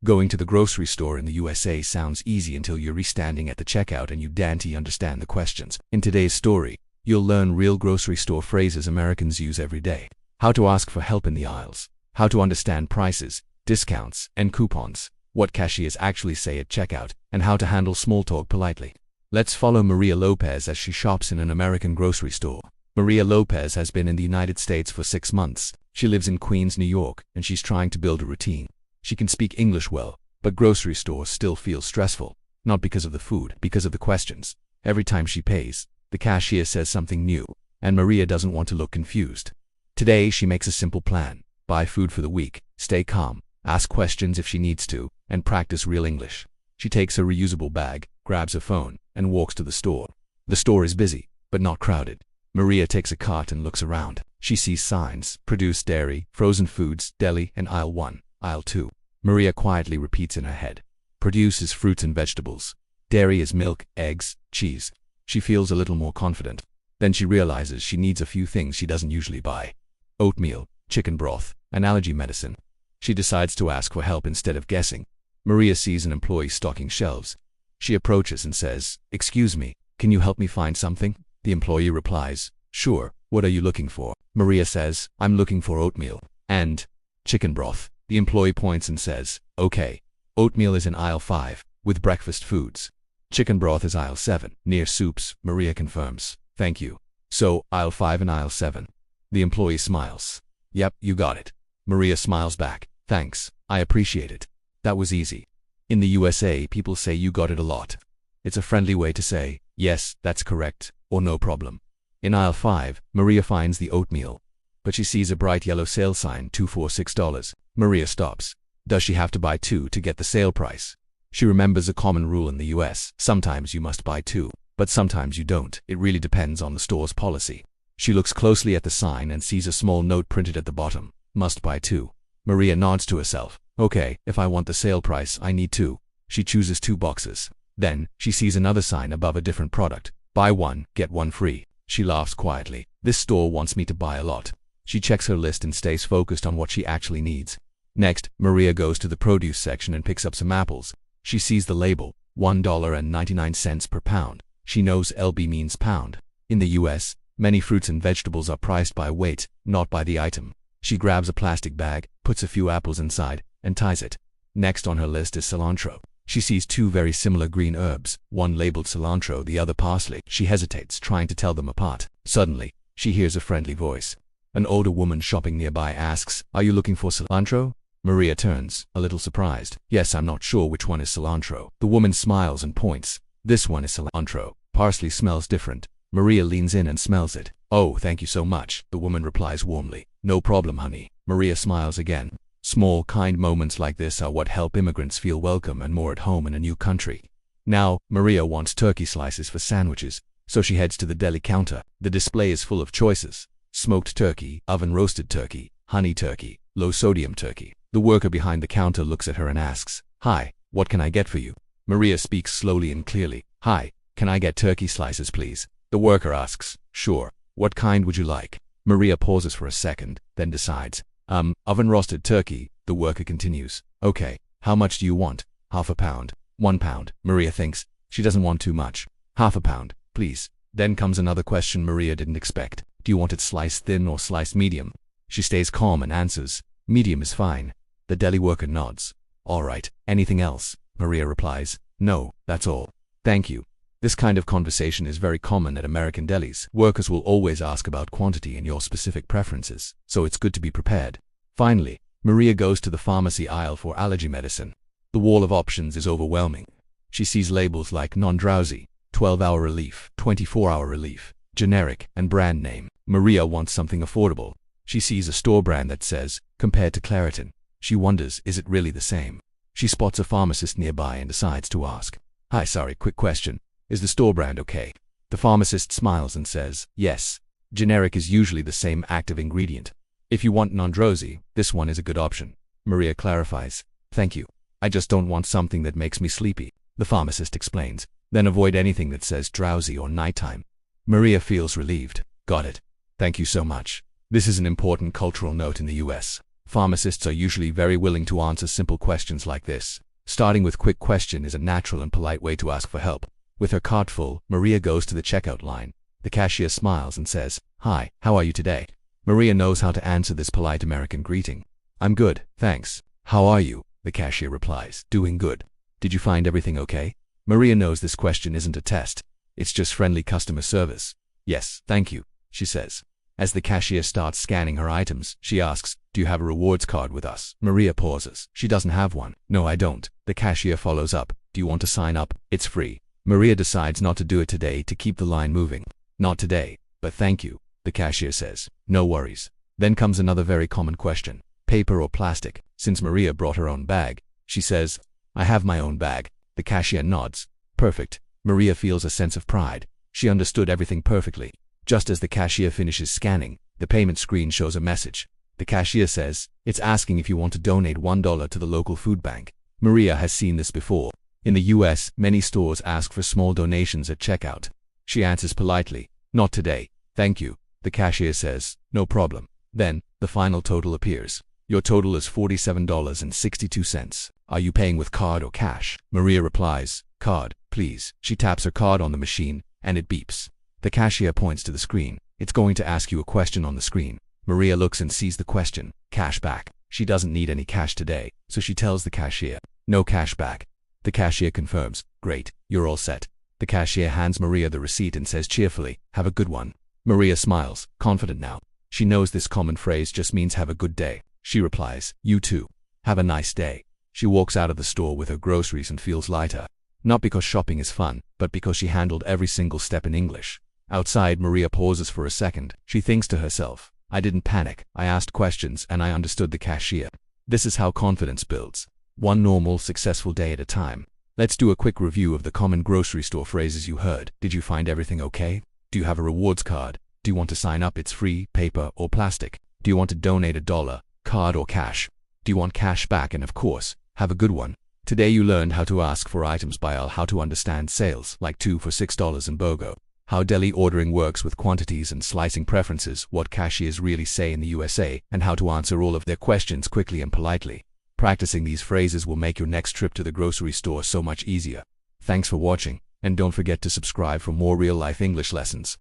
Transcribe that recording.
Going to the grocery store in the USA sounds easy until you're standing at the checkout and you don't understand the questions. In today's story, you'll learn real grocery store phrases Americans use every day. How to ask for help in the aisles. How to understand prices, discounts, and coupons. What cashiers actually say at checkout, and how to handle small talk politely. Let's follow Maria Lopez as she shops in an American grocery store. Maria Lopez has been in the United States for 6 months. She lives in Queens, New York, and she's trying to build a routine. She can speak English well, but grocery stores still feel stressful. Not because of the food, because of the questions. Every time she pays, the cashier says something new, and Maria doesn't want to look confused. Today, she makes a simple plan. Buy food for the week, stay calm, ask questions if she needs to, and practice real English. She takes her reusable bag, grabs her phone, and walks to the store. The store is busy, but not crowded. Maria takes a cart and looks around. She sees signs: produce, dairy, frozen foods, deli, and aisle 1, aisle 2. Maria quietly repeats in her head. Produce is fruits and vegetables. Dairy is milk, eggs, cheese. She feels a little more confident. Then she realizes she needs a few things she doesn't usually buy. Oatmeal, chicken broth, and allergy medicine. She decides to ask for help instead of guessing. Maria sees an employee stocking shelves. She approaches and says, "Excuse me, can you help me find something?" The employee replies, "Sure, what are you looking for?" Maria says, "I'm looking for oatmeal and chicken broth." The employee points and says, "Okay, oatmeal is in aisle 5, with breakfast foods. Chicken broth is aisle 7, near soups." Maria confirms, "Thank you. So, aisle 5 and aisle 7. The employee smiles. "Yep, you got it." Maria smiles back, "Thanks, I appreciate it. That was easy." In the USA, people say "you got it" a lot. It's a friendly way to say, "Yes, that's correct," or "No problem." In aisle 5, Maria finds the oatmeal, but she sees a bright yellow sale sign, 2 for $6. Maria stops. Does she have to buy 2 to get the sale price? She remembers a common rule in the US. Sometimes you must buy 2, but sometimes you don't. It really depends on the store's policy. She looks closely at the sign and sees a small note printed at the bottom. Must buy 2. Maria nods to herself. Okay, if I want the sale price, I need 2. She chooses 2 boxes. Then, she sees another sign above a different product. Buy 1, get 1 free. She laughs quietly. This store wants me to buy a lot. She checks her list and stays focused on what she actually needs. Next, Maria goes to the produce section and picks up some apples. She sees the label, $1.99 per pound. She knows LB means pound. In the US, many fruits and vegetables are priced by weight, not by the item. She grabs a plastic bag, puts a few apples inside, and ties it. Next on her list is cilantro. She sees 2 very similar green herbs, one labeled cilantro, the other parsley. She hesitates, trying to tell them apart. Suddenly, she hears a friendly voice. An older woman shopping nearby asks, "Are you looking for cilantro?" Maria turns, a little surprised. "Yes, I'm not sure which one is cilantro." The woman smiles and points. "This one is cilantro. Parsley smells different." Maria leans in and smells it. "Oh, thank you so much," the woman replies warmly. "No problem, honey." Maria smiles again. Small, kind moments like this are what help immigrants feel welcome and more at home in a new country. Now, Maria wants turkey slices for sandwiches, so she heads to the deli counter. The display is full of choices: smoked turkey, oven-roasted turkey, honey turkey, low-sodium turkey. The worker behind the counter looks at her and asks, "Hi, what can I get for you?" Maria speaks slowly and clearly. "Hi, can I get turkey slices, please?" The worker asks, "Sure. What kind would you like?" Maria pauses for a second, then decides, oven-roasted turkey." The worker continues, "Okay, how much do you want?" "Half a pound." "1 pound." Maria thinks. She doesn't want too much. "Half a pound, please." Then comes another question Maria didn't expect. "Do you want it sliced thin or sliced medium?" She stays calm and answers, "Medium is fine." The deli worker nods. "All right, anything else?" Maria replies, "No, that's all. Thank you." This kind of conversation is very common at American delis. Workers will always ask about quantity and your specific preferences, so it's good to be prepared. Finally, Maria goes to the pharmacy aisle for allergy medicine. The wall of options is overwhelming. She sees labels like non-drowsy, 12-hour relief, 24-hour relief, generic, and brand name. Maria wants something affordable. She sees a store brand that says, compared to Claritin. She wonders, is it really the same? She spots a pharmacist nearby and decides to ask, "Hi, sorry, quick question. Is the store brand okay?" The pharmacist smiles and says, "Yes. Generic is usually the same active ingredient. If you want non-drowsy, this one is a good option." Maria clarifies, "Thank you. I just don't want something that makes me sleepy." The pharmacist explains, "Then avoid anything that says drowsy or nighttime." Maria feels relieved. "Got it. Thank you so much." This is an important cultural note in the US. Pharmacists are usually very willing to answer simple questions like this. Starting with quick question is a natural and polite way to ask for help. With her cart full, Maria goes to the checkout line. The cashier smiles and says, "Hi, how are you today?" Maria knows how to answer this polite American greeting. "I'm good, thanks. How are you?" The cashier replies, "Doing good. Did you find everything okay?" Maria knows this question isn't a test. It's just friendly customer service. "Yes, thank you," she says. As the cashier starts scanning her items, she asks, "Do you have a rewards card with us?" Maria pauses. She doesn't have one. "No, I don't." The cashier follows up, "Do you want to sign up? It's free." Maria decides not to do it today to keep the line moving. "Not today, but thank you," the cashier says. "No worries." Then comes another very common question. Paper or plastic? Since Maria brought her own bag, she says, "I have my own bag." The cashier nods. Perfect. Maria feels a sense of pride. She understood everything perfectly. Just as the cashier finishes scanning, the payment screen shows a message. The cashier says, "It's asking if you want to donate $1 to the local food bank." Maria has seen this before. In the US, many stores ask for small donations at checkout. She answers politely, "Not today, thank you." The cashier says, "No problem." Then, the final total appears. "Your total is $47.62. Are you paying with card or cash?" Maria replies, "Card, please." She taps her card on the machine, and it beeps. The cashier points to the screen. "It's going to ask you a question on the screen." Maria looks and sees the question, "Cash back." She doesn't need any cash today, so she tells the cashier, "No cash back." The cashier confirms, "Great, you're all set." The cashier hands Maria the receipt and says cheerfully, "Have a good one." Maria smiles, confident now. She knows this common phrase just means have a good day. She replies, "You too. Have a nice day." She walks out of the store with her groceries and feels lighter. Not because shopping is fun, but because she handled every single step in English. Outside, Maria pauses for a second. She thinks to herself, "I didn't panic. I asked questions and I understood the cashier." This is how confidence builds. One normal, successful day at a time. Let's do a quick review of the common grocery store phrases you heard. Did you find everything okay? Do you have a rewards card? Do you want to sign up? It's free, paper or plastic? Do you want to donate $1, card or cash? Do you want cash back? And of course, have a good one. Today you learned how to ask for items by aisle, how to understand sales, like 2 for $6 in BOGO, how deli ordering works with quantities and slicing preferences, what cashiers really say in the USA, and how to answer all of their questions quickly and politely. Practicing these phrases will make your next trip to the grocery store so much easier. Thanks for watching, and don't forget to subscribe for more real-life English lessons.